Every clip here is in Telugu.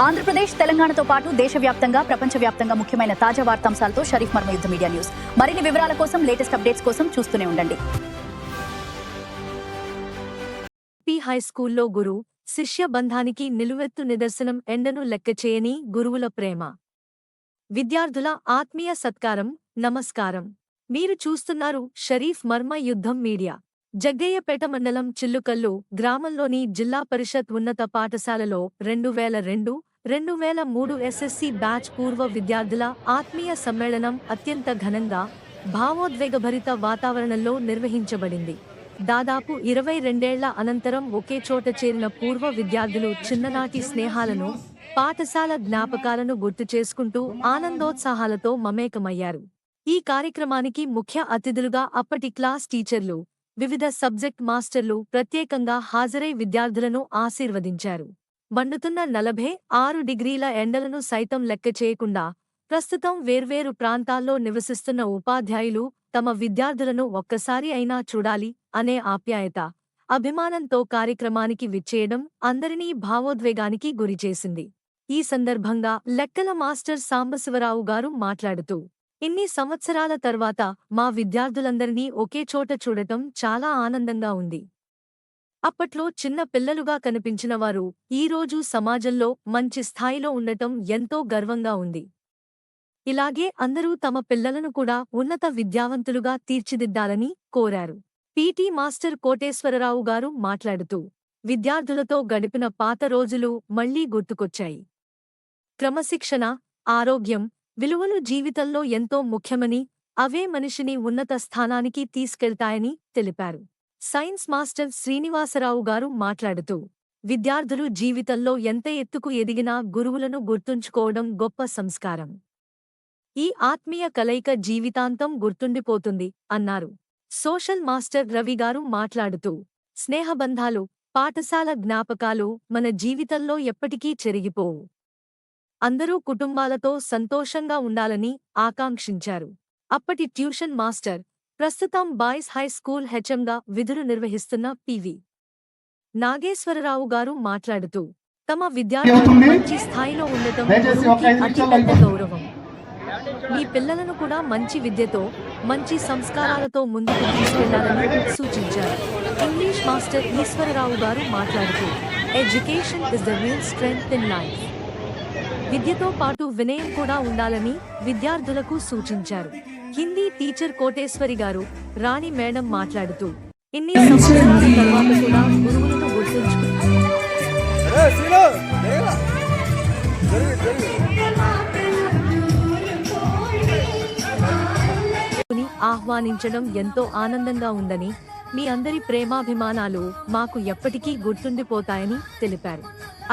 ఆంధ్రప్రదేశ్ తెలంగాణతో పాటు దేశవ్యాప్తంగా ప్రపంచవ్యాప్తంగా ముఖ్యమైన తాజా వార్తాంశాలతో షరీఫ్ మర్మ యుద్ధ మీడియా న్యూస్. మరిన్ని వివరాల కోసం లేటెస్ట్ అప్డేట్స్ కోసం చూస్తూనే ఉండండి. హై స్కూల్లో గురు శిష్య బంధానికి నిలువెత్తు నిదర్శనం. ఎండను లెక్కచేయని గురువుల ప్రేమ. విద్యార్థుల ఆత్మీయ సత్కారం. నమస్కారం. మీరు చూస్తున్నారు షరీఫ్ మర్మ యుద్ధం మీడియా. జగ్గయ్యపేట మండలం చిల్లుకల్లు గ్రామంలోని జిల్లా పరిషత్ ఉన్నత పాఠశాలలో 2002-2003 ఎస్ఎస్సి బ్యాచ్ పూర్వ విద్యార్థుల ఆత్మీయ సమ్మేళనం అత్యంత ఘనంగా, భావోద్వేగభరిత వాతావరణంలో నిర్వహించబడింది. దాదాపు 22 ఏళ్ల అనంతరం ఒకే చోట చేరిన పూర్వ విద్యార్థులు చిన్ననాటి స్నేహాలను, పాఠశాల జ్ఞాపకాలను గుర్తు చేసుకుంటూ ఆనందోత్సాహాలతో మమేకమయ్యారు. ఈ కార్యక్రమానికి ముఖ్య అతిథులుగా అప్పటి క్లాస్ టీచర్లు, వివిధ సబ్జెక్ట్ మాస్టర్లు ప్రత్యేకంగా హాజరై విద్యార్థులను ఆశీర్వదించారు. మండుతున్న 46 డిగ్రీల ఎండలను సైతం లెక్క చేయకుండా ప్రస్తుతం వేర్వేరు ప్రాంతాల్లో నివసిస్తున్న ఉపాధ్యాయులు తమ విద్యార్థులను ఒక్కసారి అయినా చూడాలి అనే ఆప్యాయత, అభిమానంతో కార్యక్రమానికి విచ్చేయడం అందరినీ భావోద్వేగానికి గురిచేసింది. ఈ సందర్భంగా లెక్కల మాస్టర్ సాంబశివరావు గారు మాట్లాడుతూ, ఇన్ని సంవత్సరాల తర్వాత మా విద్యార్థులందరినీ ఒకే చోట చూడటం చాలా ఆనందంగా ఉంది. అప్పట్లో చిన్న పిల్లలుగా కనిపించిన వారు ఈరోజు సమాజంలో మంచి స్థాయిలో ఉండటం ఎంతో గర్వంగా ఉంది. ఇలాగే అందరూ తమ పిల్లలను కూడా ఉన్నత విద్యావంతులుగా తీర్చిదిద్దాలని కోరారు. పీటీ మాస్టర్ కోటేశ్వరరావు గారు మాట్లాడుతూ, విద్యార్థులతో గడిపిన పాత రోజులు మళ్లీ గుర్తుకొచ్చాయి. క్రమశిక్షణ, ఆరోగ్యం, విలువలు జీవితంలో ఎంతో ముఖ్యమని, అవే మనిషిని ఉన్నత స్థానానికి తీసుకెళ్తాయని తెలిపారు. సైన్స్ మాస్టర్ శ్రీనివాసరావు గారు మాట్లాడుతూ, విద్యార్థులు జీవితంలో ఎంత ఎత్తుకు ఎదిగినా గురువులను గుర్తుంచుకోవడం గొప్ప సంస్కారం. ఈ ఆత్మీయ కలయిక జీవితాంతం గుర్తుండిపోతుంది అన్నారు. సోషల్ మాస్టర్ రవి గారు మాట్లాడుతూ, స్నేహబంధాలు, పాఠశాల జ్ఞాపకాలు మన జీవితంలో ఎప్పటికీ చెరిగిపోవు. అందరూ కుటుంబాలతో సంతోషంగా ఉండాలని ఆకాంక్షించారు. అప్పటి ట్యూషన్ మాస్టర్, ప్రస్తుతం బాయ్స్ హై స్కూల్ హెచ్ఎంగా విధులు నిర్వహిస్తున్న పివి నాగేశ్వరరావు గారు మాట్లాడుతూ, తమ విద్యార్థులు మంచి స్థాయిలో ఉండటం గురువుకి అతిపెద్ద గౌరవం. మీ పిల్లలను కూడా మంచి విద్యతో, మంచి సంస్కారాలతో ముందుకు తీసుకెళ్లాలని సూచించారు. ఇంగ్లీష్ మాస్టర్ ఈశ్వరరావు గారు మాట్లాడుతూ, education is the real strength in life. విద్యతో పాటు వినయం కూడా ఉండాలని విద్యార్థులకు సూచించారు. హిందీ టీచర్ కోటేశ్వరి గారు, రాణి మేడం మాట్లాడుతూ, ఇన్ని సంవత్సరాల తర్వాత కూడా గురువులను గుర్తుంచుకుని ఆహ్వానించడం ఎంతో ఆనందంగా ఉందని, మీ అందరి ప్రేమాభిమానాలు మాకు ఎప్పటికీ గుర్తుండిపోతాయని తెలిపారు.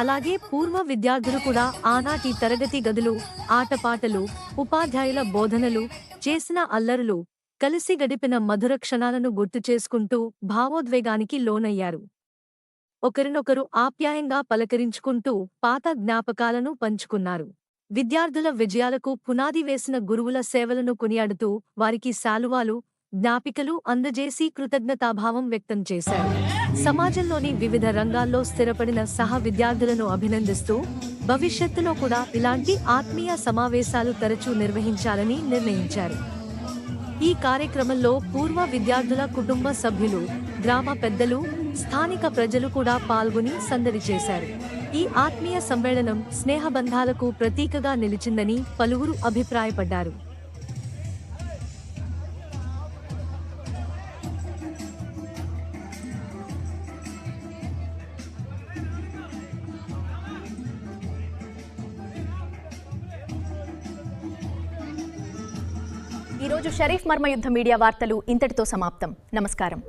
అలాగే పూర్వ విద్యార్థులు కూడా ఆనాటి తరగతి గదులు, ఆటపాటలు, ఉపాధ్యాయుల బోధనలు, చేసిన అల్లరులు, కలిసి గడిపిన మధుర క్షణాలను గుర్తు చేసుకుంటూ భావోద్వేగానికి లోనయ్యారు. ఒకరినొకరు ఆప్యాయంగా పలకరించుకుంటూ పాత జ్ఞాపకాలను పంచుకున్నారు. విద్యార్థుల విజయాలకు పునాది వేసిన గురువుల సేవలను కొనియాడుతూ వారికి శాలువాలు, జ్ఞాపికలు అందజేసి కృతజ్ఞతాభావం వ్యక్తం చేశారు. సమాజంలోని వివిధ రంగాల్లో స్థిరపడిన సహ విద్యార్థులను అభినందిస్తూ భవిష్యత్తులో కూడా ఇలాంటి ఆత్మీయ సమావేశాలు తరచూ నిర్వహించాలని నిర్ణయించారు. ఈ కార్యక్రమంలో పూర్వ విద్యార్థుల కుటుంబ సభ్యులు, గ్రామ పెద్దలు, స్థానిక ప్రజలు కూడా పాల్గొని సందడి చేశారు. ఈ ఆత్మీయ సమ్మేళనం స్నేహబంధాలకు ప్రతీకగా నిలిచిందని పలువురు అభిప్రాయపడ్డారు. ఈరోజు షరీఫ్ మర్మ యుద్ధ మీడియా వార్తలు ఇంతటితో సమాప్తం. నమస్కారం.